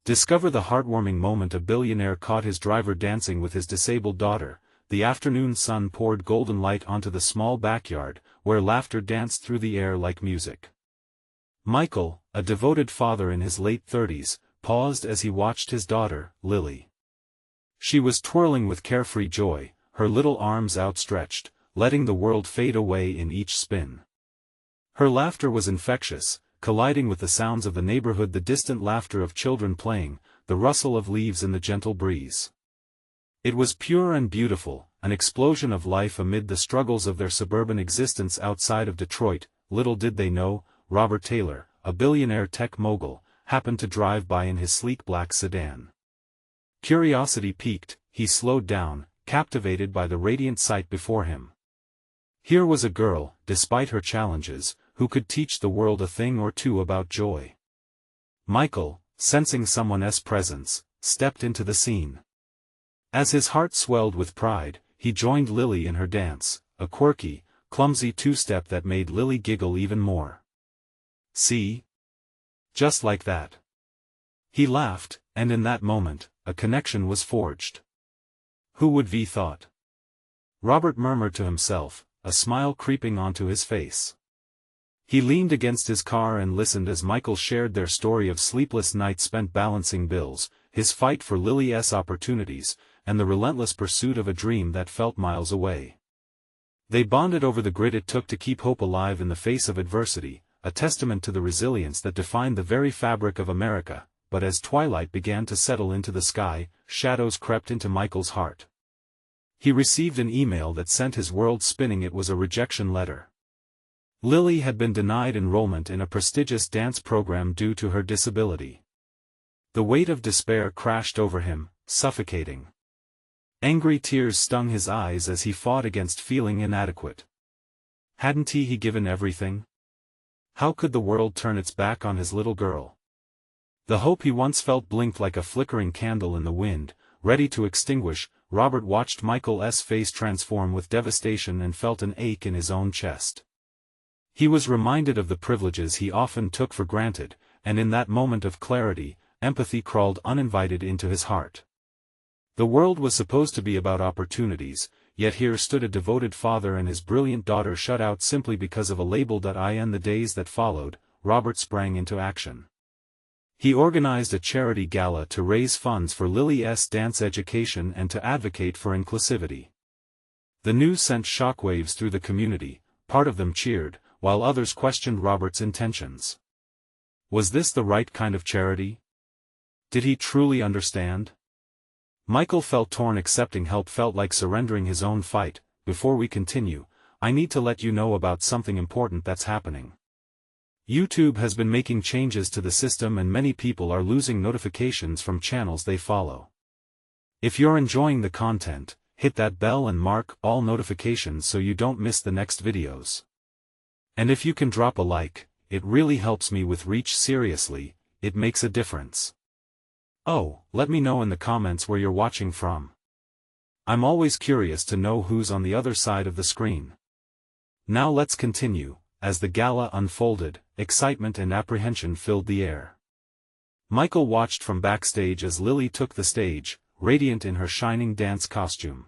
Discover the heartwarming moment: a billionaire caught his driver dancing with his disabled daughter. The afternoon sun poured golden light onto the small backyard, where laughter danced through the air like music. Michael, a devoted father in his late 30s, paused as he watched his daughter, Lily. She was twirling with carefree joy, her little arms outstretched, letting the world fade away in each spin. Her laughter was infectious, colliding with the sounds of the neighborhood, the distant laughter of children playing, the rustle of leaves in the gentle breeze. It was pure and beautiful, an explosion of life amid the struggles of their suburban existence outside of Detroit. Little did they know, Robert Taylor, a billionaire tech mogul, happened to drive by in his sleek black sedan. Curiosity piqued, he slowed down, captivated by the radiant sight before him. Here was a girl, despite her challenges, who could teach the world a thing or two about joy. Michael, sensing someone's presence, stepped into the scene. As his heart swelled with pride, he joined Lily in her dance, a quirky, clumsy two-step that made Lily giggle even more. "See? Just like that." He laughed, and in that moment, a connection was forged. Who would have thought? Robert murmured to himself, a smile creeping onto his face. He leaned against his car and listened as Michael shared their story of sleepless nights spent balancing bills, his fight for Lily's opportunities, and the relentless pursuit of a dream that felt miles away. They bonded over the grit it took to keep hope alive in the face of adversity, a testament to the resilience that defined the very fabric of America. But as twilight began to settle into the sky, shadows crept into Michael's heart. He received an email that sent his world spinning. It was a rejection letter. Lily had been denied enrollment in a prestigious dance program due to her disability. The weight of despair crashed over him, suffocating. Angry tears stung his eyes as he fought against feeling inadequate. Hadn't he given everything? How could the world turn its back on his little girl? The hope he once felt blinked like a flickering candle in the wind, ready to extinguish. Robert watched Michael's face transform with devastation and felt an ache in his own chest. He was reminded of the privileges he often took for granted, and in that moment of clarity, empathy crawled uninvited into his heart. The world was supposed to be about opportunities, yet here stood a devoted father and his brilliant daughter shut out simply because of a label. In the days that followed, Robert sprang into action. He organized a charity gala to raise funds for Lily's dance education and to advocate for inclusivity. The news sent shockwaves through the community. Part of them cheered, while others questioned Robert's intentions. Was this the right kind of charity? Did he truly understand? Michael felt torn. Accepting help felt like surrendering his own fight. Before we continue, I need to let you know about something important that's happening. YouTube has been making changes to the system and many people are losing notifications from channels they follow. If you're enjoying the content, hit that bell and mark all notifications so you don't miss the next videos. And if you can drop a like, it really helps me with reach. Seriously, it makes a difference. Oh, let me know in the comments where you're watching from. I'm always curious to know who's on the other side of the screen. Now let's continue. As the gala unfolded, excitement and apprehension filled the air. Michael watched from backstage as Lily took the stage, radiant in her shining dance costume.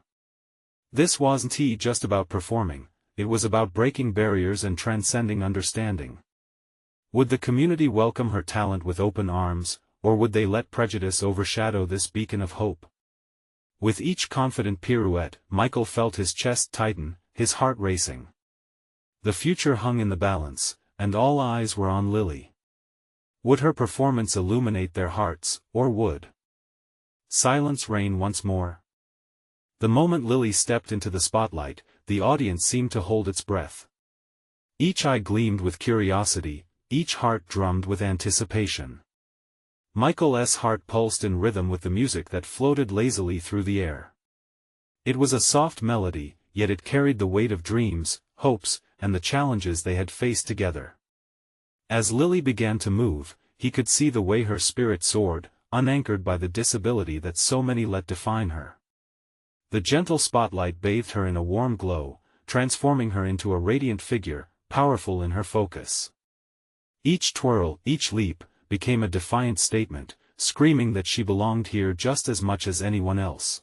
This wasn't just about performing, it was about breaking barriers and transcending understanding. Would the community welcome her talent with open arms, or would they let prejudice overshadow this beacon of hope? With each confident pirouette, Michael felt his chest tighten, his heart racing. The future hung in the balance, and all eyes were on Lily. Would her performance illuminate their hearts, or would silence reign once more? The moment Lily stepped into the spotlight, the audience seemed to hold its breath. Each eye gleamed with curiosity, each heart drummed with anticipation. Michael's heart pulsed in rhythm with the music that floated lazily through the air. It was a soft melody, yet it carried the weight of dreams, hopes, and the challenges they had faced together. As Lily began to move, he could see the way her spirit soared, unanchored by the disability that so many let define her. The gentle spotlight bathed her in a warm glow, transforming her into a radiant figure, powerful in her focus. Each twirl, each leap, became a defiant statement, screaming that she belonged here just as much as anyone else.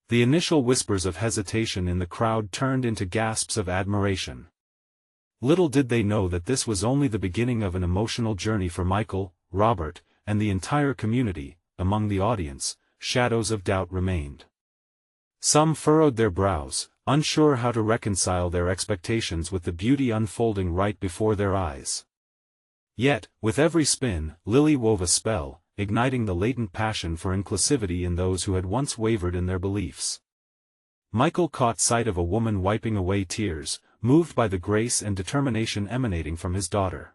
The initial whispers of hesitation in the crowd turned into gasps of admiration. Little did they know that this was only the beginning of an emotional journey for Michael, Robert, and the entire community. Among the audience, shadows of doubt remained. Some furrowed their brows, unsure how to reconcile their expectations with the beauty unfolding right before their eyes. Yet, with every spin, Lily wove a spell, igniting the latent passion for inclusivity in those who had once wavered in their beliefs. Michael caught sight of a woman wiping away tears, moved by the grace and determination emanating from his daughter.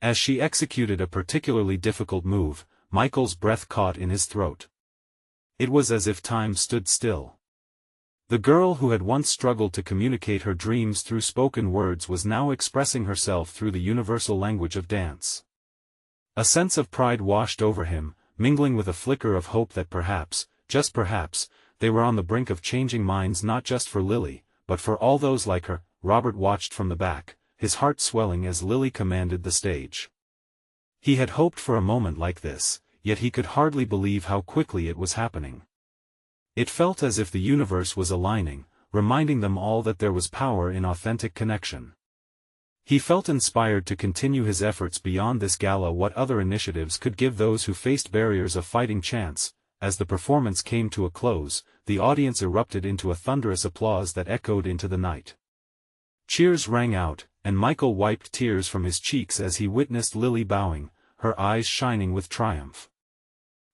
As she executed a particularly difficult move, Michael's breath caught in his throat. It was as if time stood still. The girl who had once struggled to communicate her dreams through spoken words was now expressing herself through the universal language of dance. A sense of pride washed over him, mingling with a flicker of hope that perhaps, just perhaps, they were on the brink of changing minds not just for Lily, but for all those like her. Robert watched from the back, his heart swelling as Lily commanded the stage. He had hoped for a moment like this, yet he could hardly believe how quickly it was happening. It felt as if the universe was aligning, reminding them all that there was power in authentic connection. He felt inspired to continue his efforts beyond this gala. What other initiatives could give those who faced barriers a fighting chance? As the performance came to a close, the audience erupted into a thunderous applause that echoed into the night. Cheers rang out, and Michael wiped tears from his cheeks as he witnessed Lily bowing, her eyes shining with triumph.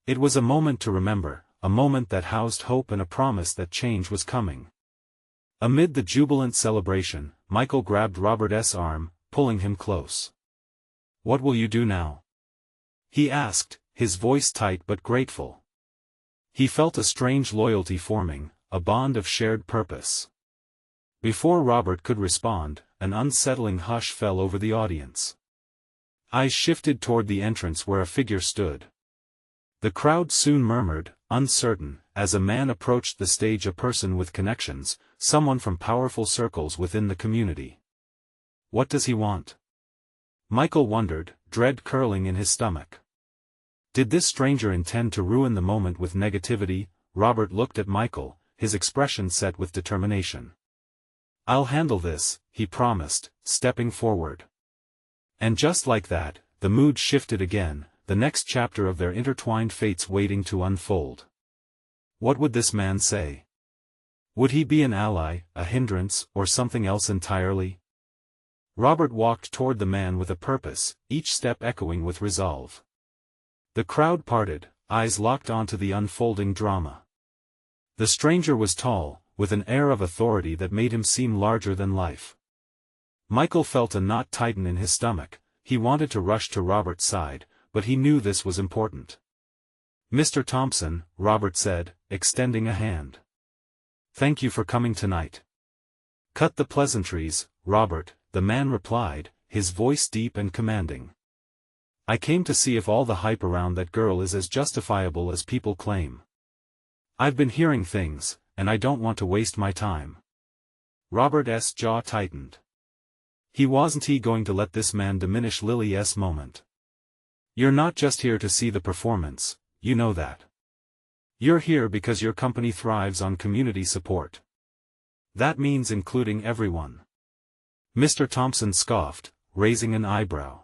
It was a moment to remember, a moment that housed hope and a promise that change was coming. Amid the jubilant celebration, Michael grabbed Robert's arm, pulling him close. "What will you do now?" he asked, his voice tight but grateful. He felt a strange loyalty forming, a bond of shared purpose. Before Robert could respond, an unsettling hush fell over the audience. Eyes shifted toward the entrance where a figure stood. The crowd soon murmured, uncertain, as a man approached the stage, a person with connections, someone from powerful circles within the community. What does he want? Michael wondered, dread curling in his stomach. Did this stranger intend to ruin the moment with negativity? Robert looked at Michael, his expression set with determination. "I'll handle this," he promised, stepping forward. And just like that, the mood shifted again, the next chapter of their intertwined fates waiting to unfold. What would this man say? Would he be an ally, a hindrance, or something else entirely? Robert walked toward the man with a purpose, each step echoing with resolve. The crowd parted, eyes locked onto the unfolding drama. The stranger was tall, with an air of authority that made him seem larger than life. Michael felt a knot tighten in his stomach. He wanted to rush to Robert's side, but he knew this was important. "Mr. Thompson," Robert said, extending a hand. "Thank you for coming tonight." "Cut the pleasantries, Robert," the man replied, his voice deep and commanding. "I came to see if all the hype around that girl is as justifiable as people claim. I've been hearing things, and I don't want to waste my time." Robert's jaw tightened. Wasn't he going to let this man diminish Lily's moment? "You're not just here to see the performance, you know that. You're here because your company thrives on community support. That means including everyone." Mr. Thompson scoffed, raising an eyebrow.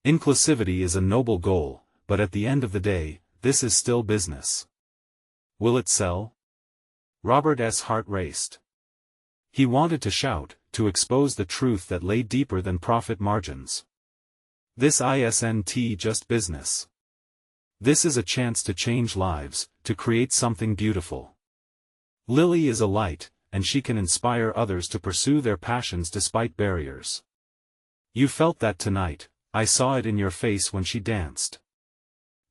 "Inclusivity is a noble goal, but at the end of the day, this is still business. Will it sell?" Robert's heart raced. He wanted to shout, to expose the truth that lay deeper than profit margins. This isn't just business. This is a chance to change lives, to create something beautiful. Lily is a light, and she can inspire others to pursue their passions despite barriers. You felt that tonight, I saw it in your face when she danced.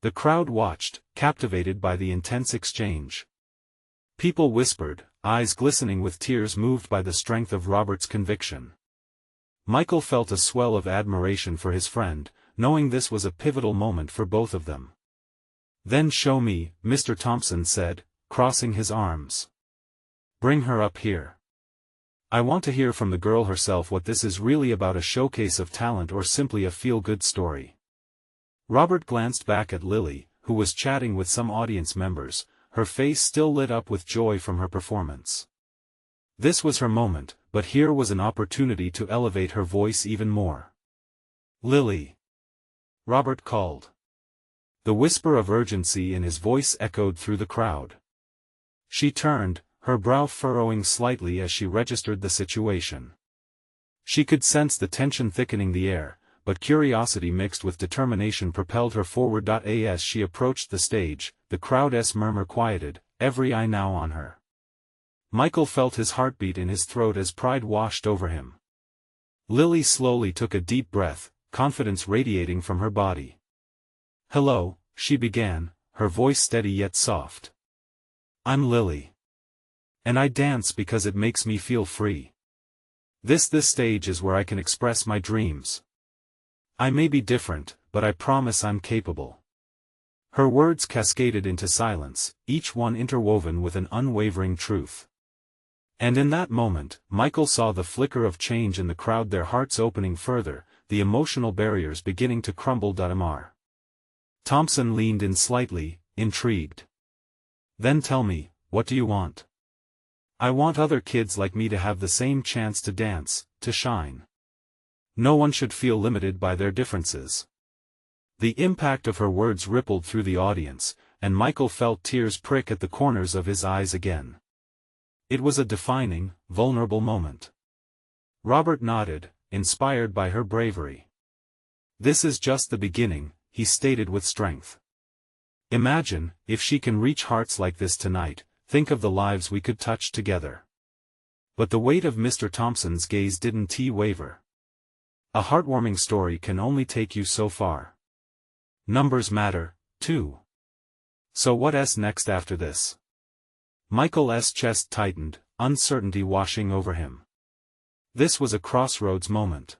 The crowd watched, captivated by the intense exchange. People whispered, eyes glistening with tears moved by the strength of Robert's conviction. Michael felt a swell of admiration for his friend, knowing this was a pivotal moment for both of them. "Then show me," Mr. Thompson said, crossing his arms. "Bring her up here. I want to hear from the girl herself what this is really about, a showcase of talent or simply a feel-good story." Robert glanced back at Lily, who was chatting with some audience members, her face still lit up with joy from her performance. This was her moment, but here was an opportunity to elevate her voice even more. "Lily!" Robert called. The whisper of urgency in his voice echoed through the crowd. She turned, her brow furrowing slightly as she registered the situation. She could sense the tension thickening the air, but curiosity mixed with determination propelled her forward. As she approached the stage, the crowd's murmur quieted, every eye now on her. Michael felt his heartbeat in his throat as pride washed over him. Lily slowly took a deep breath, confidence radiating from her body. "Hello," she began, her voice steady yet soft. "I'm Lily. And I dance because it makes me feel free. This stage is where I can express my dreams. I may be different, but I promise I'm capable." Her words cascaded into silence, each one interwoven with an unwavering truth. And in that moment, Michael saw the flicker of change in the crowd, their hearts opening further, the emotional barriers beginning to crumble. Mr. Thompson leaned in slightly, intrigued. "Then tell me, what do you want?" "I want other kids like me to have the same chance to dance, to shine. No one should feel limited by their differences." The impact of her words rippled through the audience, and Michael felt tears prick at the corners of his eyes again. It was a defining, vulnerable moment. Robert nodded, inspired by her bravery. "This is just the beginning," he stated with strength. "Imagine, if she can reach hearts like this tonight, think of the lives we could touch together." But the weight of Mr. Thompson's gaze didn't waver. A heartwarming story can only take you so far. Numbers matter, too. So what's next after this? Michael's chest tightened, uncertainty washing over him. This was a crossroads moment.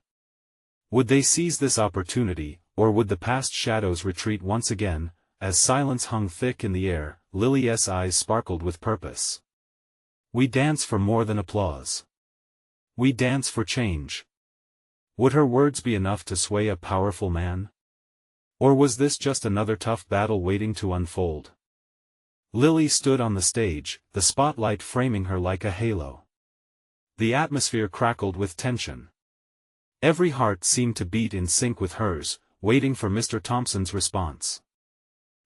Would they seize this opportunity, or would the past shadows retreat once again? As silence hung thick in the air, Lily's eyes sparkled with purpose. "We dance for more than applause. We dance for change." Would her words be enough to sway a powerful man? Or was this just another tough battle waiting to unfold? Lily stood on the stage, the spotlight framing her like a halo. The atmosphere crackled with tension. Every heart seemed to beat in sync with hers, waiting for Mr. Thompson's response.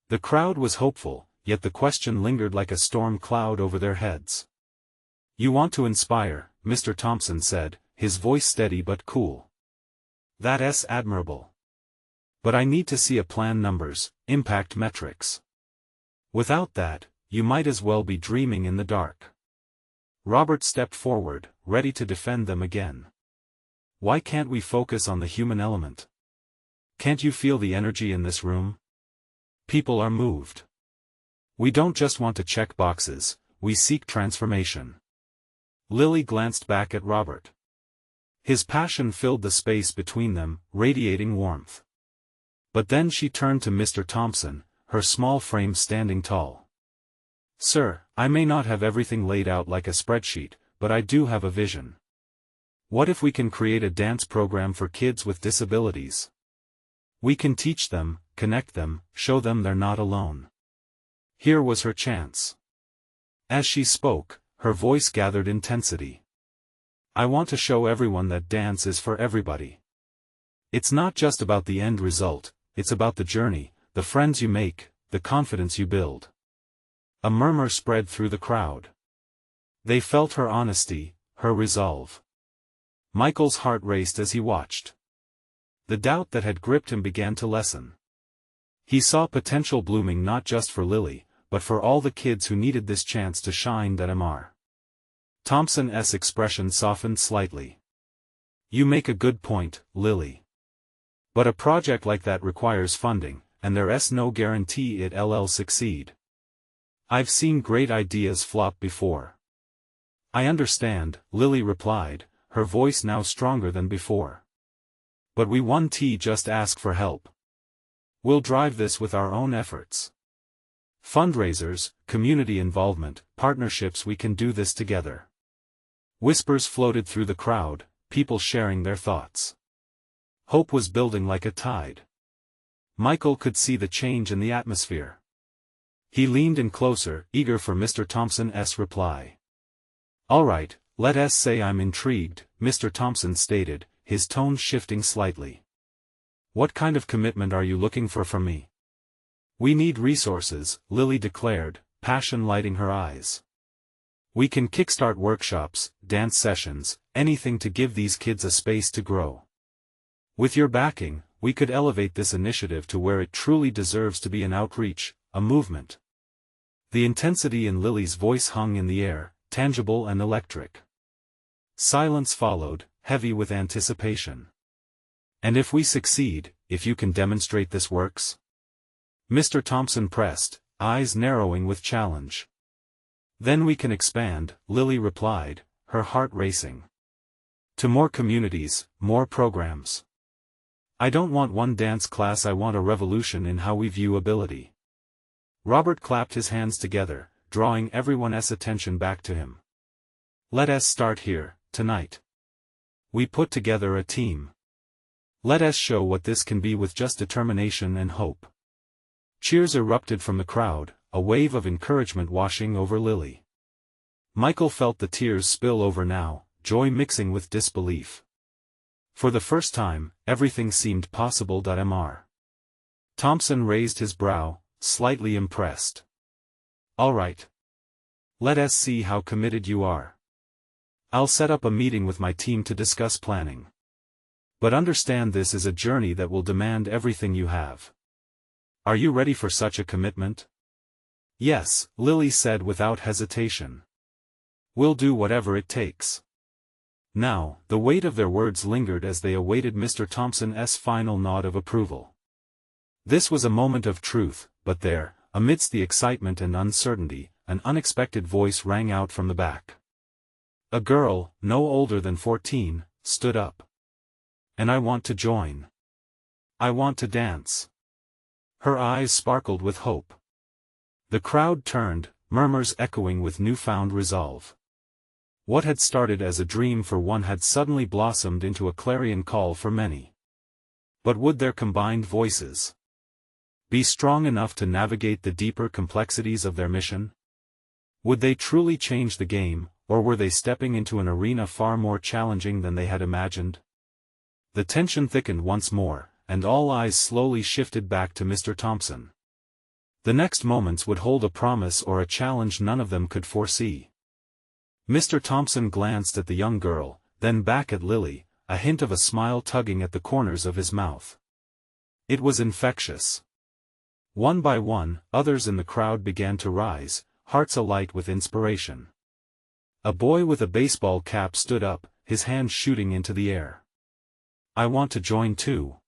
The crowd was hopeful, yet the question lingered like a storm cloud over their heads. "You want to inspire," Mr. Thompson said, his voice steady but cool. "That's admirable. But I need to see a plan, numbers, impact metrics. Without that, you might as well be dreaming in the dark." Robert stepped forward, ready to defend them again. "Why can't we focus on the human element? Can't you feel the energy in this room? People are moved. We don't just want to check boxes, we seek transformation." Lily glanced back at Robert. His passion filled the space between them, radiating warmth. But then she turned to Mr. Thompson, her small frame standing tall. "Sir, I may not have everything laid out like a spreadsheet, but I do have a vision. What if we can create a dance program for kids with disabilities? We can teach them, connect them, show them they're not alone." Here was her chance. As she spoke, her voice gathered intensity. "I want to show everyone that dance is for everybody. It's not just about the end result, it's about the journey, the friends you make, the confidence you build." A murmur spread through the crowd. They felt her honesty, her resolve. Michael's heart raced as he watched. The doubt that had gripped him began to lessen. He saw potential blooming not just for Lily, but for all the kids who needed this chance to shine. Mr. Thompson's expression softened slightly. "You make a good point, Lily. But a project like that requires funding, and there's no guarantee it'll succeed. I've seen great ideas flop before." "I understand," Lily replied, her voice now stronger than before. "But we won't just ask for help. We'll drive this with our own efforts. Fundraisers, community involvement, partnerships, we can do this together." Whispers floated through the crowd, people sharing their thoughts. Hope was building like a tide. Michael could see the change in the atmosphere. He leaned in closer, eager for Mr. Thompson's reply. "All right, let us say I'm intrigued," Mr. Thompson stated, his tone shifting slightly. "What kind of commitment are you looking for from me?" "We need resources," Lily declared, passion lighting her eyes. "We can kickstart workshops, dance sessions, anything to give these kids a space to grow. With your backing, we could elevate this initiative to where it truly deserves to be an outreach, a movement." The intensity in Lily's voice hung in the air, tangible and electric. Silence followed, heavy with anticipation. "And if we succeed, if you can demonstrate this works?" Mr. Thompson pressed, eyes narrowing with challenge. "Then we can expand," Lily replied, her heart racing. "To more communities, more programs. I don't want one dance class, I want a revolution in how we view ability." Robert clapped his hands together, drawing everyone's attention back to him. "Let us start here, tonight. We put together a team. Let us show what this can be with just determination and hope." Cheers erupted from the crowd, a wave of encouragement washing over Lily. Michael felt the tears spill over now, joy mixing with disbelief. For the first time, everything seemed possible. Mr. Thompson raised his brow, slightly impressed. "All right. Let us see how committed you are. I'll set up a meeting with my team to discuss planning. But understand this is a journey that will demand everything you have. Are you ready for such a commitment?" "Yes," Lily said without hesitation. "We'll do whatever it takes." Now, the weight of their words lingered as they awaited Mr. Thompson's final nod of approval. This was a moment of truth, but there, amidst the excitement and uncertainty, an unexpected voice rang out from the back. A girl, no older than 14, stood up. "And I want to join. I want to dance." Her eyes sparkled with hope. The crowd turned, murmurs echoing with newfound resolve. What had started as a dream for one had suddenly blossomed into a clarion call for many. But would their combined voices be strong enough to navigate the deeper complexities of their mission? Would they truly change the game, or were they stepping into an arena far more challenging than they had imagined? The tension thickened once more, and all eyes slowly shifted back to Mr. Thompson. The next moments would hold a promise or a challenge none of them could foresee. Mr. Thompson glanced at the young girl, then back at Lily, a hint of a smile tugging at the corners of his mouth. It was infectious. One by one, others in the crowd began to rise, hearts alight with inspiration. A boy with a baseball cap stood up, his hand shooting into the air. "I want to join too.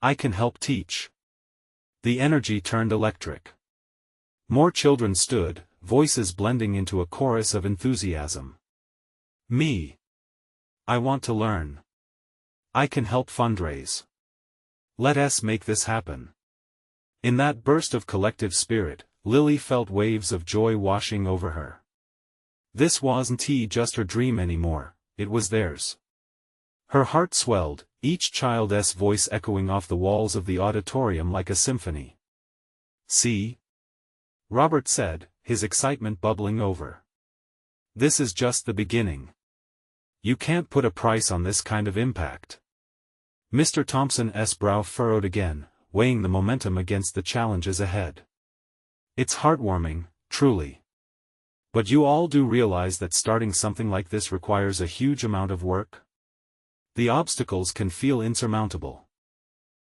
I can help teach." The energy turned electric. More children stood, voices blending into a chorus of enthusiasm. "Me. I want to learn. I can help fundraise. Let us make this happen." In that burst of collective spirit, Lily felt waves of joy washing over her. This wasn't just her dream anymore, it was theirs. Her heart swelled, each child's voice echoing off the walls of the auditorium like a symphony. "See?" Robert said, his excitement bubbling over. "This is just the beginning. You can't put a price on this kind of impact." Mr. Thompson's brow furrowed again, weighing the momentum against the challenges ahead. "It's heartwarming, truly. But you all do realize that starting something like this requires a huge amount of work? The obstacles can feel insurmountable."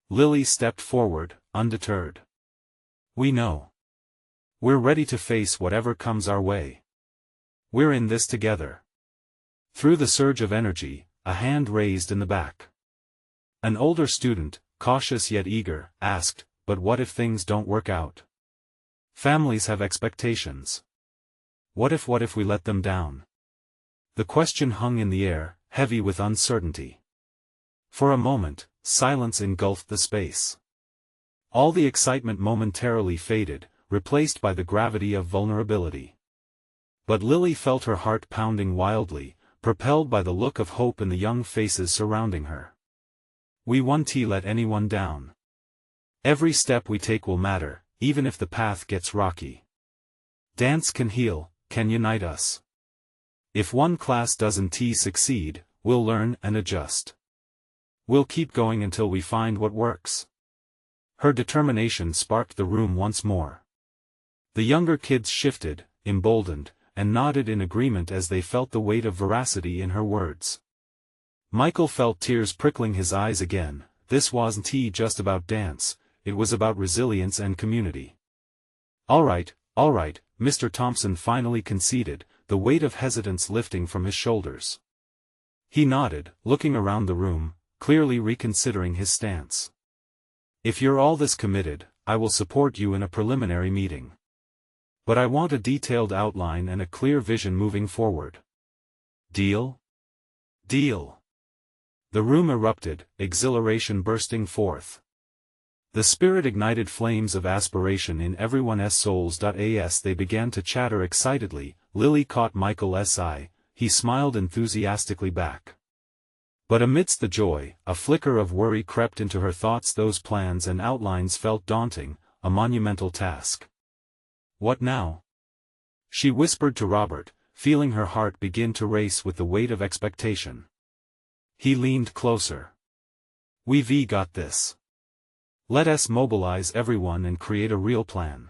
Lily stepped forward, undeterred. "We know. We're ready to face whatever comes our way. We're in this together." Through the surge of energy, a hand raised in the back. An older student, cautious yet eager, asked, "But what if things don't work out? Families have expectations. What if we let them down?" The question hung in the air, heavy with uncertainty. For a moment, silence engulfed the space. All the excitement momentarily faded, replaced by the gravity of vulnerability. But Lily felt her heart pounding wildly, propelled by the look of hope in the young faces surrounding her. "We won't let anyone down. Every step we take will matter, even if the path gets rocky. Dance can heal, can unite us. If one class doesn't succeed, we'll learn and adjust. We'll keep going until we find what works. Her determination sparked the room once more. The younger kids shifted, emboldened, and nodded in agreement as they felt the weight of veracity in her words. Michael felt tears prickling his eyes again. This wasn't just about dance, it was about resilience and community. All right, Mr. Thompson finally conceded, the weight of hesitance lifting from his shoulders. He nodded, looking around the room, clearly reconsidering his stance. If you're all this committed, I will support you in a preliminary meeting. But I want a detailed outline and a clear vision moving forward. Deal? Deal. The room erupted, exhilaration bursting forth. The spirit ignited flames of aspiration in everyone's souls. As they began to chatter excitedly, Lily caught Michael's eye. He smiled enthusiastically back. But amidst the joy, a flicker of worry crept into her thoughts. Those plans and outlines felt daunting, a monumental task. What now? She whispered to Robert, feeling her heart begin to race with the weight of expectation. He leaned closer. We've got this. Let us mobilize everyone and create a real plan.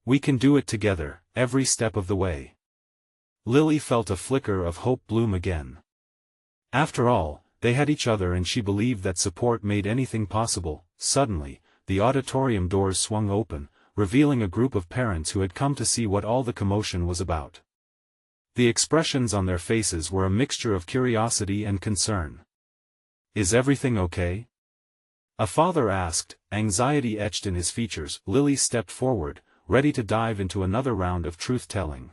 We can do it together, every step of the way. Lily felt a flicker of hope bloom again. After all, they had each other and she believed that support made anything possible. Suddenly, the auditorium doors swung open, revealing a group of parents who had come to see what all the commotion was about. The expressions on their faces were a mixture of curiosity and concern. Is everything okay? A father asked, anxiety etched in his features. Lily stepped forward, ready to dive into another round of truth-telling.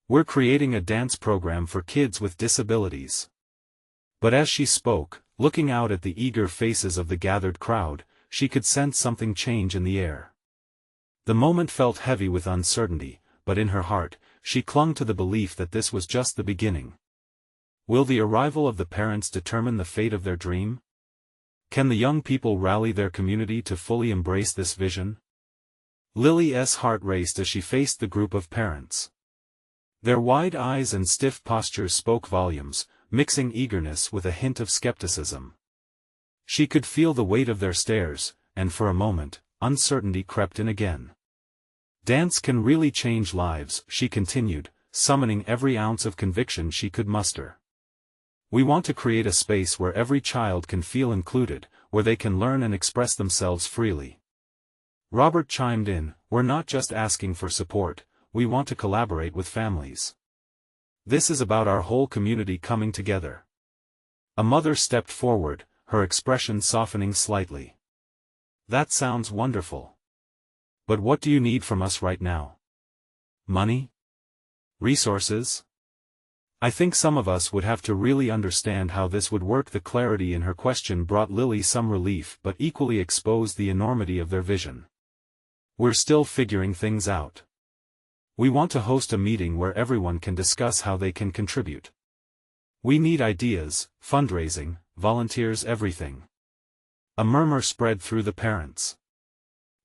We're creating a dance program for kids with disabilities. But as she spoke, looking out at the eager faces of the gathered crowd, she could sense something change in the air. The moment felt heavy with uncertainty, but in her heart, she clung to the belief that this was just the beginning. Will the arrival of the parents determine the fate of their dream? Can the young people rally their community to fully embrace this vision? Lily's heart raced as she faced the group of parents. Their wide eyes and stiff postures spoke volumes, mixing eagerness with a hint of skepticism. She could feel the weight of their stares, and for a moment, uncertainty crept in again. Dance can really change lives, she continued, summoning every ounce of conviction she could muster. We want to create a space where every child can feel included, where they can learn and express themselves freely. Robert chimed in, we're not just asking for support, we want to collaborate with families. This is about our whole community coming together. A mother stepped forward, her expression softening slightly. That sounds wonderful. But what do you need from us right now? Money? Resources? I think some of us would have to really understand how this would work. The clarity in her question brought Lily some relief but equally exposed the enormity of their vision. We're still figuring things out. We want to host a meeting where everyone can discuss how they can contribute. We need ideas, fundraising, volunteers, everything. A murmur spread through the parents.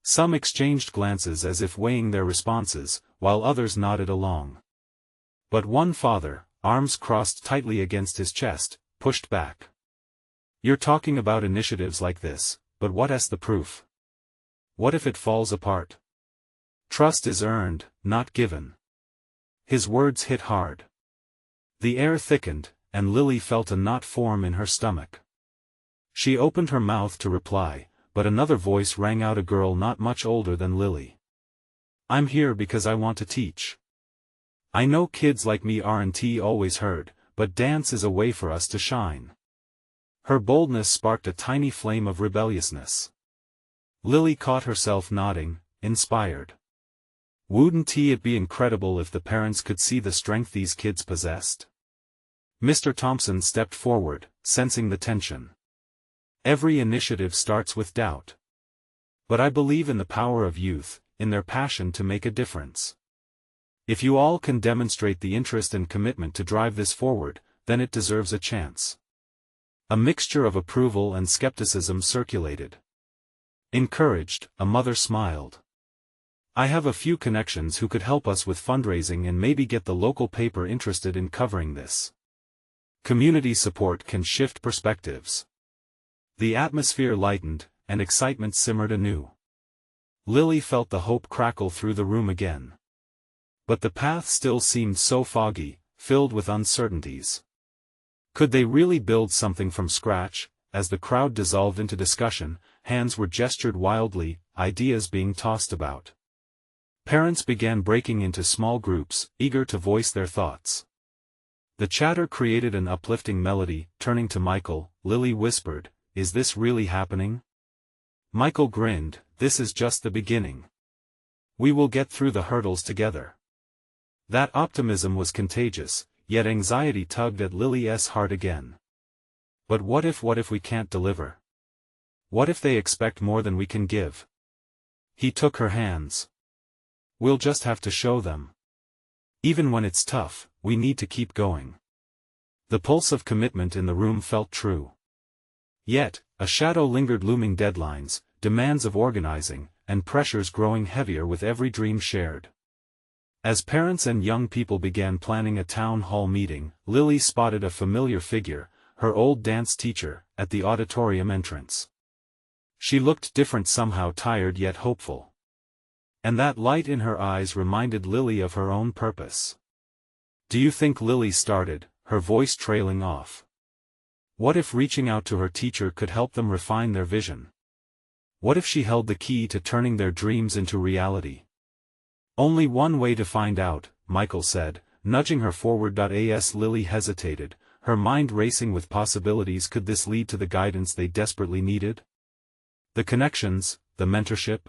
Some exchanged glances as if weighing their responses, while others nodded along. But one father, arms crossed tightly against his chest, pushed back. You're talking about initiatives like this, but what's the proof? What if it falls apart? Trust is earned, not given. His words hit hard. The air thickened, and Lily felt a knot form in her stomach. She opened her mouth to reply, but another voice rang out, a girl not much older than Lily. I'm here because I want to teach. I know kids like me aren't always heard, but dance is a way for us to shine. Her boldness sparked a tiny flame of rebelliousness. Lily caught herself nodding, inspired. Wouldn't it be incredible if the parents could see the strength these kids possessed? Mr. Thompson stepped forward, sensing the tension. Every initiative starts with doubt. But I believe in the power of youth, in their passion to make a difference. If you all can demonstrate the interest and commitment to drive this forward, then it deserves a chance. A mixture of approval and skepticism circulated. Encouraged, a mother smiled. I have a few connections who could help us with fundraising and maybe get the local paper interested in covering this. Community support can shift perspectives. The atmosphere lightened, and excitement simmered anew. Lily felt the hope crackle through the room again. But the path still seemed so foggy, filled with uncertainties. Could they really build something from scratch? As the crowd dissolved into discussion, hands were gestured wildly, ideas being tossed about. Parents began breaking into small groups, eager to voice their thoughts. The chatter created an uplifting melody. Turning to Michael, Lily whispered, "Is this really happening?" Michael grinned, "This is just the beginning. We will get through the hurdles together." That optimism was contagious, yet anxiety tugged at Lily's heart again. But what if we can't deliver? What if they expect more than we can give? He took her hands. We'll just have to show them. Even when it's tough, we need to keep going. The pulse of commitment in the room felt true. Yet, a shadow lingered, looming deadlines, demands of organizing, and pressures growing heavier with every dream shared. As parents and young people began planning a town hall meeting, Lily spotted a familiar figure, her old dance teacher, at the auditorium entrance. She looked different, somehow tired yet hopeful. And that light in her eyes reminded Lily of her own purpose. "Do you think," Lily started, her voice trailing off. What if reaching out to her teacher could help them refine their vision? What if she held the key to turning their dreams into reality? "Only one way to find out," Michael said, nudging her forward. As Lily hesitated, her mind racing with possibilities. Could this lead to the guidance they desperately needed? The connections, the mentorship?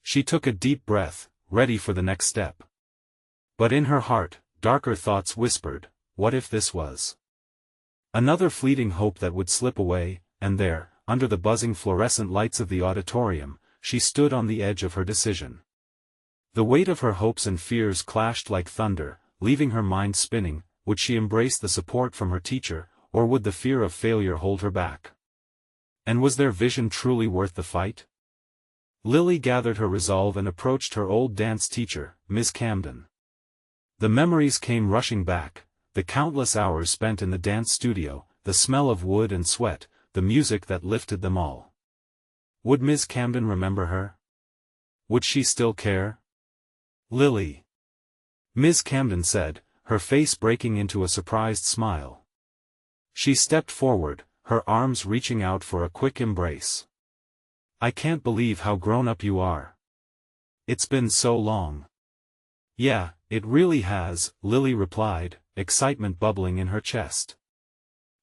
She took a deep breath, ready for the next step. But in her heart, darker thoughts whispered, what if this was another fleeting hope that would slip away? And there, under the buzzing fluorescent lights of the auditorium, she stood on the edge of her decision. The weight of her hopes and fears clashed like thunder, leaving her mind spinning. Would she embrace the support from her teacher, or would the fear of failure hold her back? And was their vision truly worth the fight? Lily gathered her resolve and approached her old dance teacher, Ms. Camden. The memories came rushing back, the countless hours spent in the dance studio, the smell of wood and sweat, the music that lifted them all. Would Ms. Camden remember her? Would she still care? "Lily," Ms. Camden said, her face breaking into a surprised smile. She stepped forward, her arms reaching out for a quick embrace. "I can't believe how grown up you are. It's been so long." "Yeah, it really has," Lily replied, excitement bubbling in her chest.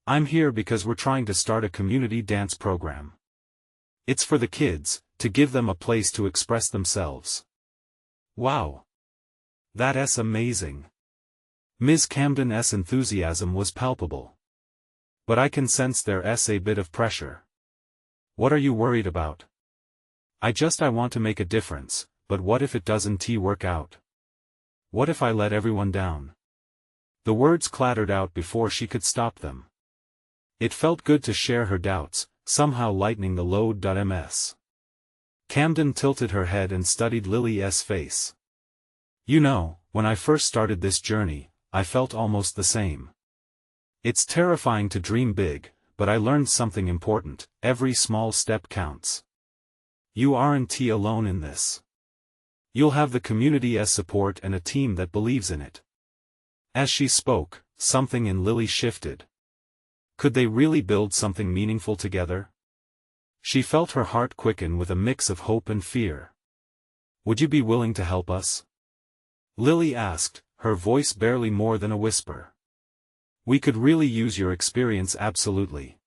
"I'm here because we're trying to start a community dance program. It's for the kids, to give them a place to express themselves." "Wow! That's amazing." Ms. Camden's enthusiasm was palpable. "But I can sense there's a bit of pressure." "What are you worried about?" I want to make a difference, but what if it doesn't work out? What if I let everyone down?" The words clattered out before she could stop them. It felt good to share her doubts, somehow lightening the load. Ms. Camden tilted her head and studied Lily's face. "You know, when I first started this journey, I felt almost the same. It's terrifying to dream big, but I learned something important: every small step counts. You aren't alone in this. You'll have the community's support and a team that believes in it." As she spoke, something in Lily shifted. Could they really build something meaningful together? She felt her heart quicken with a mix of hope and fear. "Would you be willing to help us?" Lily asked, her voice barely more than a whisper. "We could really use your experience." "Absolutely.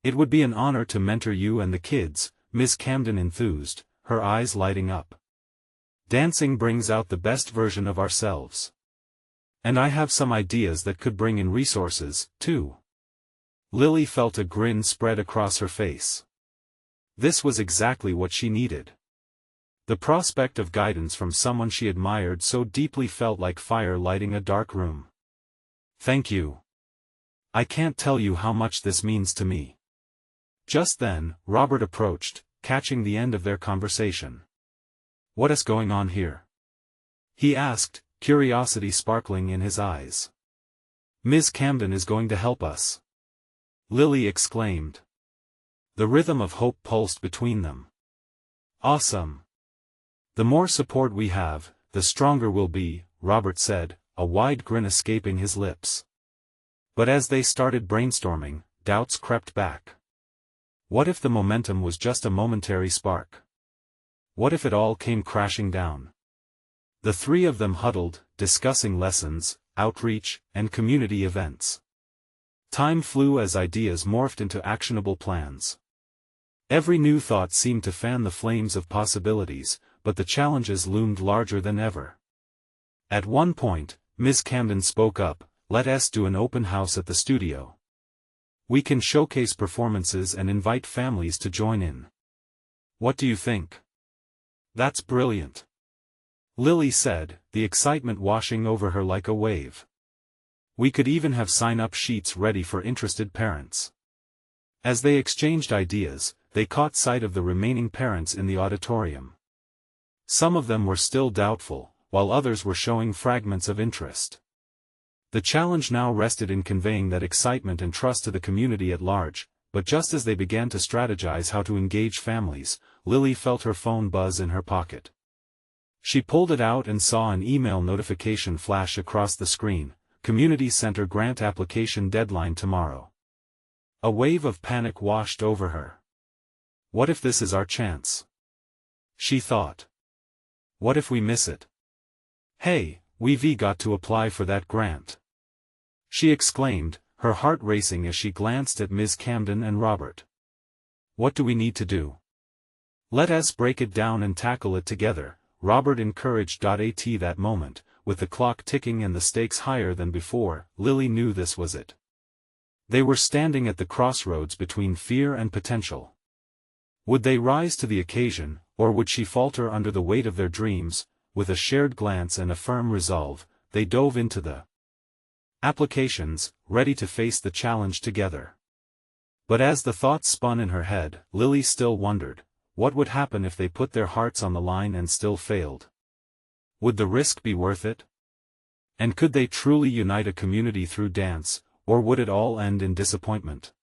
It would be an honor to mentor you and the kids," Ms. Camden enthused, her eyes lighting up. "Dancing brings out the best version of ourselves. And I have some ideas that could bring in resources, too." Lily felt a grin spread across her face. This was exactly what she needed. The prospect of guidance from someone she admired so deeply felt like fire lighting a dark room. "Thank you. I can't tell you how much this means to me." Just then, Robert approached, catching the end of their conversation. "What is going on here?" he asked, curiosity sparkling in his eyes. "Ms. Camden is going to help us," Lily exclaimed. The rhythm of hope pulsed between them. "Awesome. The more support we have, the stronger we'll be," Robert said, a wide grin escaping his lips. But as they started brainstorming, doubts crept back. What if the momentum was just a momentary spark? What if it all came crashing down? The three of them huddled, discussing lessons, outreach, and community events. Time flew as ideas morphed into actionable plans. Every new thought seemed to fan the flames of possibilities, but the challenges loomed larger than ever. At one point, Ms. Camden spoke up, "Let us do an open house at the studio. We can showcase performances and invite families to join in. What do you think?" "That's brilliant," Lily said, the excitement washing over her like a wave. "We could even have sign-up sheets ready for interested parents." As they exchanged ideas, they caught sight of the remaining parents in the auditorium. Some of them were still doubtful, while others were showing fragments of interest. The challenge now rested in conveying that excitement and trust to the community at large, but just as they began to strategize how to engage families, Lily felt her phone buzz in her pocket. She pulled it out and saw an email notification flash across the screen: "Community Center grant application deadline tomorrow." A wave of panic washed over her. "What if this is our chance?" she thought. "What if we miss it? Hey, we've got to apply for that grant," she exclaimed, her heart racing as she glanced at Ms. Camden and Robert. "What do we need to do?" "Let us break it down and tackle it together," Robert encouraged. At that moment, with the clock ticking and the stakes higher than before, Lily knew this was it. They were standing at the crossroads between fear and potential. Would they rise to the occasion, or would she falter under the weight of their dreams? With a shared glance and a firm resolve, they dove into the applications, ready to face the challenge together. But as the thoughts spun in her head, Lily still wondered, what would happen if they put their hearts on the line and still failed? Would the risk be worth it? And could they truly unite a community through dance, or would it all end in disappointment?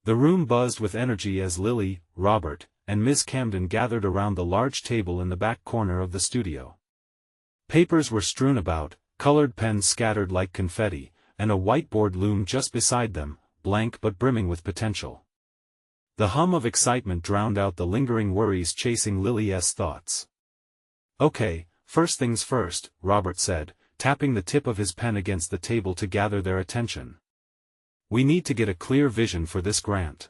The room buzzed with energy as Lily, Robert, and Ms. Camden gathered around the large table in the back corner of the studio. Papers were strewn about, colored pens scattered like confetti, and a whiteboard loomed just beside them, blank but brimming with potential. The hum of excitement drowned out the lingering worries chasing Lily's thoughts. "Okay, first things first," Robert said, tapping the tip of his pen against the table to gather their attention. "We need to get a clear vision for this grant.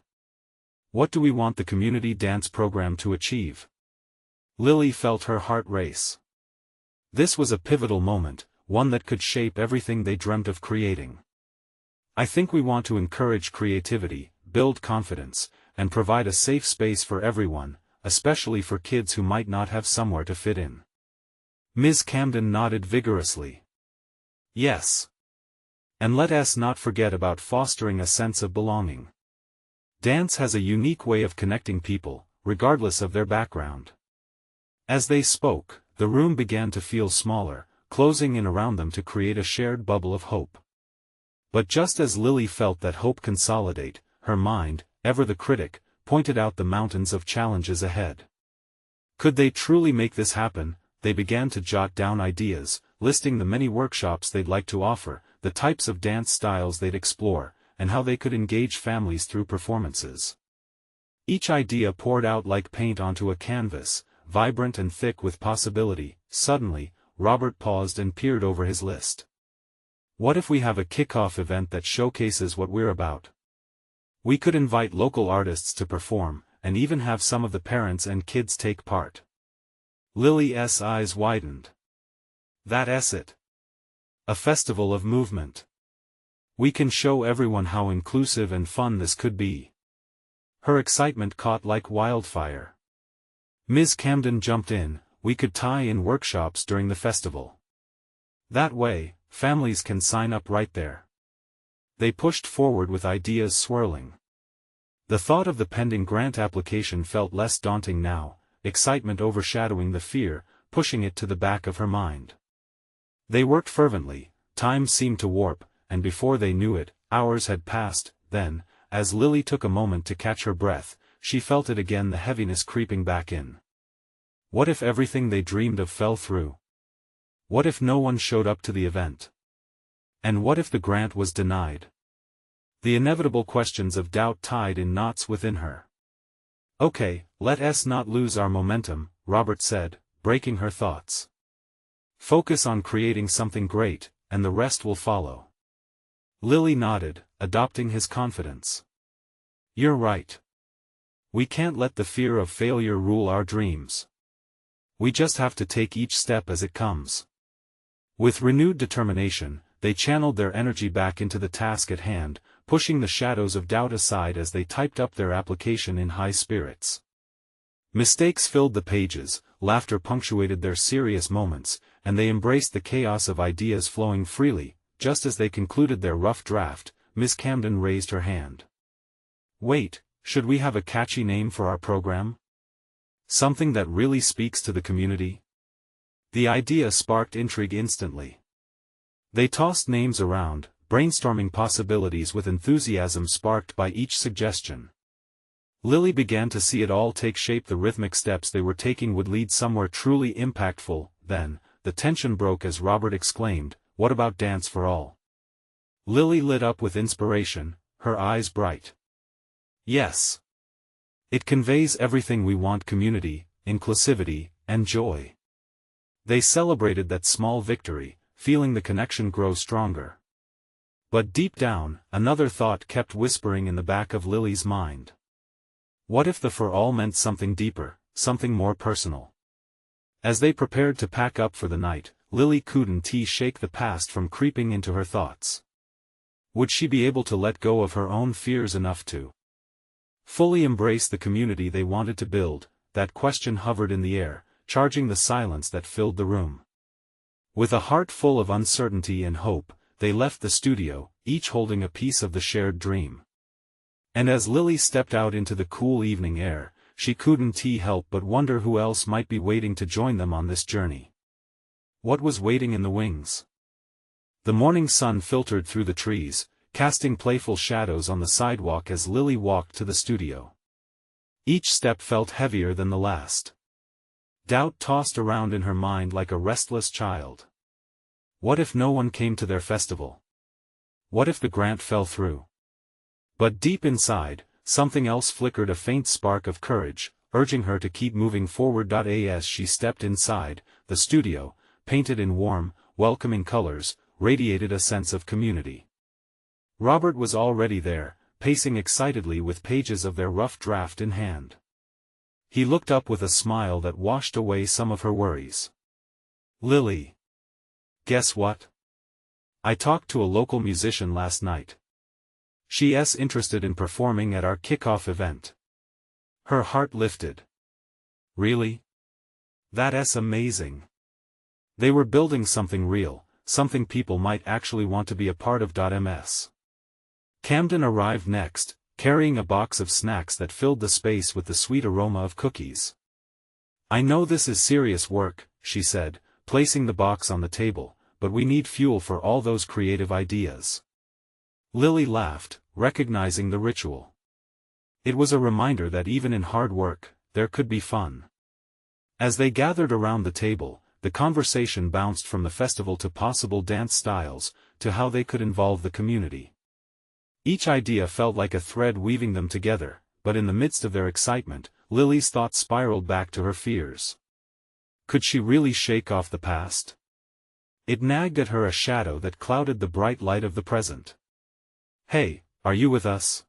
What do we want the community dance program to achieve?" Lily felt her heart race. This was a pivotal moment, one that could shape everything they dreamt of creating. "I think we want to encourage creativity, build confidence, and provide a safe space for everyone, especially for kids who might not have somewhere to fit in." Ms. Camden nodded vigorously. "Yes. And let us not forget about fostering a sense of belonging. Dance has a unique way of connecting people, regardless of their background." As they spoke, the room began to feel smaller, closing in around them to create a shared bubble of hope. But just as Lily felt that hope consolidate, her mind, ever the critic, pointed out the mountains of challenges ahead. Could they truly make this happen? They began to jot down ideas, listing the many workshops they'd like to offer, the types of dance styles they'd explore, and how they could engage families through performances. Each idea poured out like paint onto a canvas, vibrant and thick with possibility. Suddenly, Robert paused and peered over his list. "What if we have a kickoff event that showcases what we're about? We could invite local artists to perform, and even have some of the parents and kids take part." Lily's eyes widened. "That's it. A festival of movement. We can show everyone how inclusive and fun this could be." Her excitement caught like wildfire. Ms. Camden jumped in, "We could tie in workshops during the festival. That way, families can sign up right there." They pushed forward with ideas swirling. The thought of the pending grant application felt less daunting now, excitement overshadowing the fear, pushing it to the back of her mind. They worked fervently, time seemed to warp, and before they knew it, hours had passed. Then, as Lily took a moment to catch her breath, she felt it again, the heaviness creeping back in. What if everything they dreamed of fell through? What if no one showed up to the event? And what if the grant was denied? The inevitable questions of doubt tied in knots within her. Okay, let us not lose our momentum, Robert said, breaking her thoughts. Focus on creating something great, and the rest will follow. Lily nodded, adopting his confidence. You're right. We can't let the fear of failure rule our dreams. We just have to take each step as it comes. With renewed determination, they channeled their energy back into the task at hand, pushing the shadows of doubt aside as they typed up their application in high spirits. Mistakes filled the pages, laughter punctuated their serious moments, and they embraced the chaos of ideas flowing freely. Just as they concluded their rough draft, Miss Camden raised her hand. Wait, should we have a catchy name for our program? Something that really speaks to the community? The idea sparked intrigue instantly. They tossed names around, brainstorming possibilities with enthusiasm sparked by each suggestion. Lily began to see it all take shape. The rhythmic steps they were taking would lead somewhere truly impactful. Then, the tension broke as Robert exclaimed, "What about Dance for All?" Lily lit up with inspiration, her eyes bright. Yes. It conveys everything we want: community, inclusivity, and joy. They celebrated that small victory, feeling the connection grow stronger. But deep down, another thought kept whispering in the back of Lily's mind. What if the for all meant something deeper, something more personal? As they prepared to pack up for the night, Lily couldn't shake the past from creeping into her thoughts. Would she be able to let go of her own fears enough to fully embrace the community they wanted to build? That question hovered in the air, charging the silence that filled the room. With a heart full of uncertainty and hope, they left the studio, each holding a piece of the shared dream. And as Lily stepped out into the cool evening air, she couldn't help but wonder who else might be waiting to join them on this journey. What was waiting in the wings? The morning sun filtered through the trees, casting playful shadows on the sidewalk as Lily walked to the studio. Each step felt heavier than the last. Doubt tossed around in her mind like a restless child. What if no one came to their festival? What if the grant fell through? But deep inside, something else flickered, a faint spark of courage, urging her to keep moving forward. As she stepped inside, the studio, painted in warm, welcoming colors, radiated a sense of community. Robert was already there, pacing excitedly with pages of their rough draft in hand. He looked up with a smile that washed away some of her worries. Lily. Guess what? I talked to a local musician last night. She's interested in performing at our kickoff event. Her heart lifted. Really? That's amazing. They were building something real, something people might actually want to be a part of. Ms. Camden arrived next, carrying a box of snacks that filled the space with the sweet aroma of cookies. I know this is serious work, she said, placing the box on the table, but we need fuel for all those creative ideas. Lily laughed, recognizing the ritual. It was a reminder that even in hard work, there could be fun. As they gathered around the table, the conversation bounced from the festival to possible dance styles, to how they could involve the community. Each idea felt like a thread weaving them together, but in the midst of their excitement, Lily's thoughts spiraled back to her fears. Could she really shake off the past? It nagged at her, a shadow that clouded the bright light of the present. Hey, are you with us?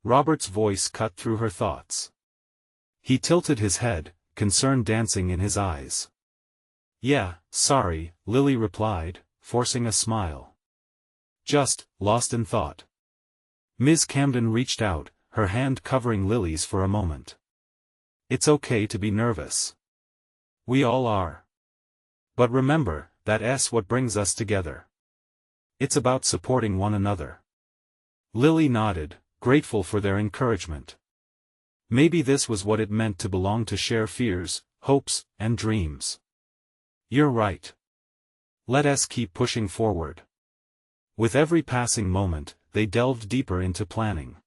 Robert's voice cut through her thoughts. He tilted his head, concern dancing in his eyes. Yeah, sorry, Lily replied, forcing a smile. Just, lost in thought. Ms. Camden reached out, her hand covering Lily's for a moment. It's okay to be nervous. We all are. But remember, that's what brings us together. It's about supporting one another. Lily nodded, grateful for their encouragement. Maybe this was what it meant to belong, to share fears, hopes, and dreams. You're right. Let us keep pushing forward. With every passing moment, they delved deeper into planning.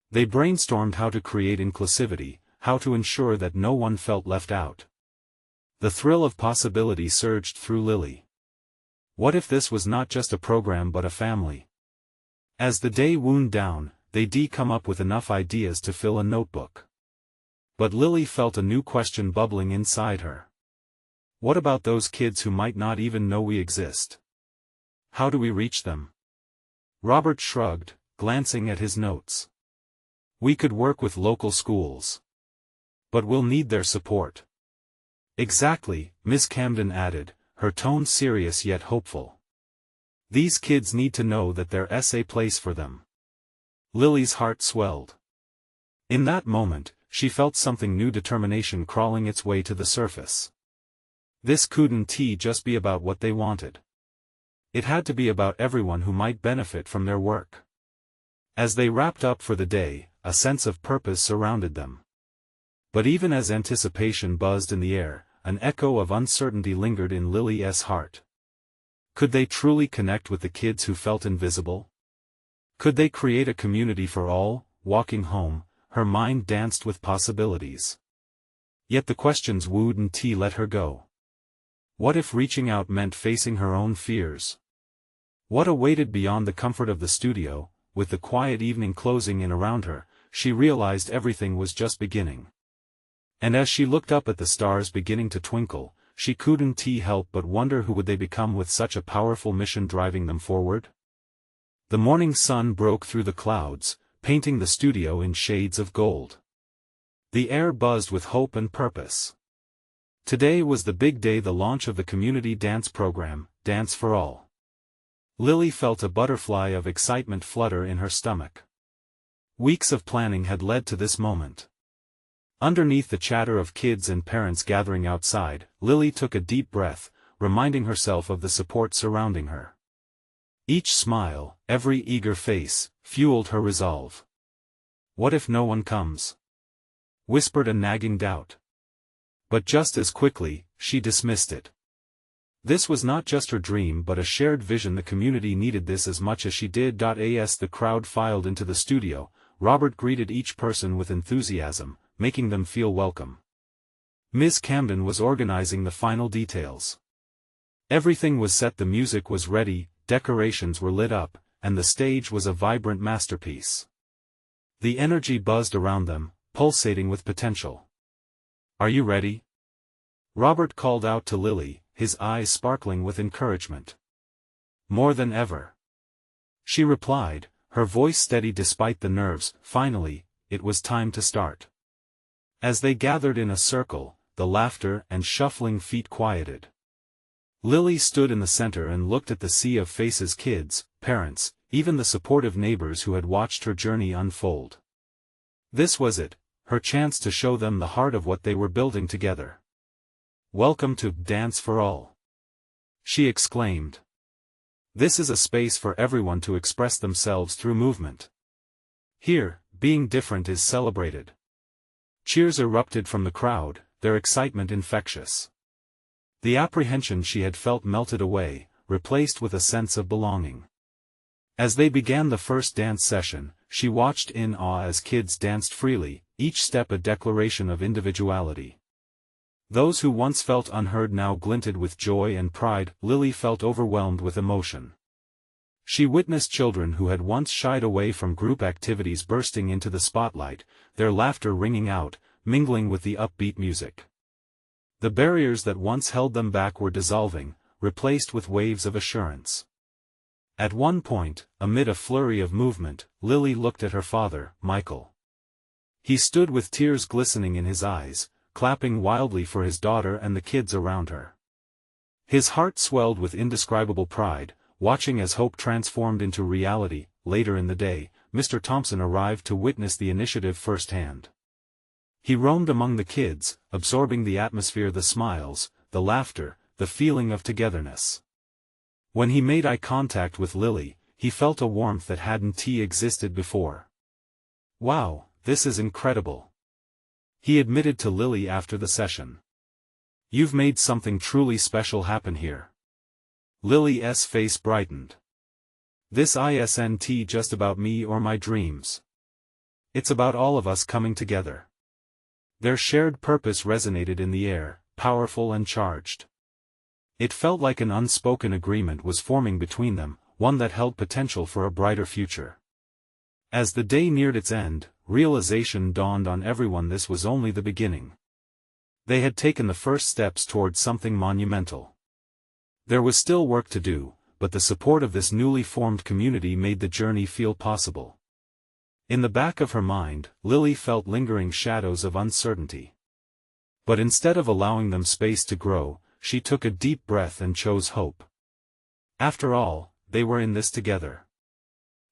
They brainstormed how to create inclusivity, how to ensure that no one felt left out. The thrill of possibility surged through Lily. What if this was not just a program but a family? As the day wound down, they'd come up with enough ideas to fill a notebook. But Lily felt a new question bubbling inside her. What about those kids who might not even know we exist? How do we reach them? Robert shrugged, glancing at his notes. We could work with local schools. But we'll need their support. Exactly, Miss Camden added, her tone serious yet hopeful. These kids need to know that there's a place for them. Lily's heart swelled. In that moment, she felt something new, determination crawling its way to the surface. This couldn't just be about what they wanted. It had to be about everyone who might benefit from their work. As they wrapped up for the day, a sense of purpose surrounded them. But even as anticipation buzzed in the air, an echo of uncertainty lingered in Lily's heart. Could they truly connect with the kids who felt invisible? Could they create a community for all? Walking home, her mind danced with possibilities. Yet the questions wouldn't let her go. What if reaching out meant facing her own fears? What awaited beyond the comfort of the studio? With the quiet evening closing in around her, she realized everything was just beginning. And as she looked up at the stars beginning to twinkle, she couldn't help but wonder who would they become with such a powerful mission driving them forward? The morning sun broke through the clouds, painting the studio in shades of gold. The air buzzed with hope and purpose. Today was the big day, the launch of the community dance program, Dance for All. Lily felt a butterfly of excitement flutter in her stomach. Weeks of planning had led to this moment. Underneath the chatter of kids and parents gathering outside, Lily took a deep breath, reminding herself of the support surrounding her. Each smile, every eager face, fueled her resolve. What if no one comes? Whispered a nagging doubt. But just as quickly, she dismissed it. This was not just her dream but a shared vision. The community needed this as much as she did. As the crowd filed into the studio, Robert greeted each person with enthusiasm, making them feel welcome. Ms. Camden was organizing the final details. Everything was set, the music was ready, decorations were lit up, and the stage was a vibrant masterpiece. The energy buzzed around them, pulsating with potential. Are you ready? Robert called out to Lily, his eyes sparkling with encouragement. More than ever. She replied, her voice steady despite the nerves. Finally, it was time to start. As they gathered in a circle, the laughter and shuffling feet quieted. Lily stood in the center and looked at the sea of faces, kids, parents, even the supportive neighbors who had watched her journey unfold. This was it, her chance to show them the heart of what they were building together. Welcome to Dance for All, she exclaimed. This is a space for everyone to express themselves through movement. Here, being different is celebrated. Cheers erupted from the crowd, their excitement infectious. The apprehension she had felt melted away, replaced with a sense of belonging. As they began the first dance session, she watched in awe as kids danced freely, each step a declaration of individuality. Those who once felt unheard now glinted with joy and pride. Lily felt overwhelmed with emotion. She witnessed children who had once shied away from group activities bursting into the spotlight, their laughter ringing out, mingling with the upbeat music. The barriers that once held them back were dissolving, replaced with waves of assurance. At one point, amid a flurry of movement, Lily looked at her father, Michael. He stood with tears glistening in his eyes, clapping wildly for his daughter and the kids around her. His heart swelled with indescribable pride, watching as hope transformed into reality. Later in the day, Mr. Thompson arrived to witness the initiative firsthand. He roamed among the kids, absorbing the atmosphere, the smiles, the laughter, the feeling of togetherness. When he made eye contact with Lily, he felt a warmth that hadn't existed before. "Wow, this is incredible," he admitted to Lily after the session. "You've made something truly special happen here." Lily's face brightened. "This isn't just about me or my dreams. It's about all of us coming together." Their shared purpose resonated in the air, powerful and charged. It felt like an unspoken agreement was forming between them, one that held potential for a brighter future. As the day neared its end, realization dawned on everyone: this was only the beginning. They had taken the first steps towards something monumental. There was still work to do, but the support of this newly formed community made the journey feel possible. In the back of her mind, Lily felt lingering shadows of uncertainty. But instead of allowing them space to grow, she took a deep breath and chose hope. After all, they were in this together.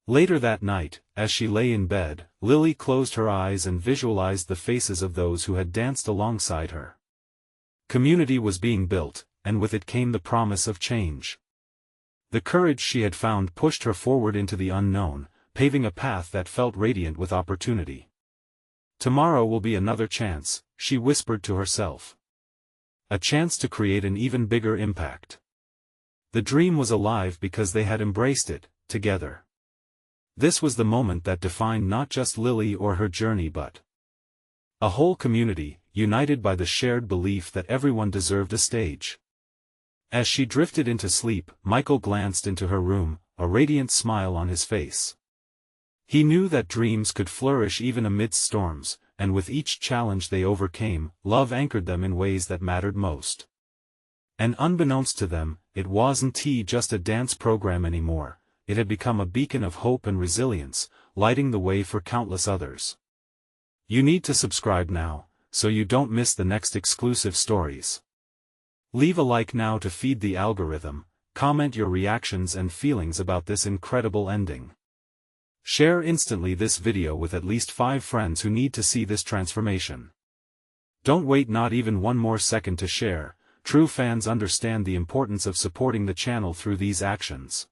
Later that night, as she lay in bed, Lily closed her eyes and visualized the faces of those who had danced alongside her. Community was being built, and with it came the promise of change. The courage she had found pushed her forward into the unknown, paving a path that felt radiant with opportunity. "Tomorrow will be another chance," she whispered to herself. A chance to create an even bigger impact. The dream was alive because they had embraced it, together. This was the moment that defined not just Lily or her journey but a whole community, united by the shared belief that everyone deserved a stage. As she drifted into sleep, Michael glanced into her room, a radiant smile on his face. He knew that dreams could flourish even amidst storms, and with each challenge they overcame, love anchored them in ways that mattered most. And unbeknownst to them, it wasn't just a dance program anymore. It had become a beacon of hope and resilience, lighting the way for countless others. You need to subscribe now, so you don't miss the next exclusive stories. Leave a like now to feed the algorithm, comment your reactions and feelings about this incredible ending. Share instantly this video with at least 5 friends who need to see this transformation. Don't wait not even one more second to share. True fans understand the importance of supporting the channel through these actions.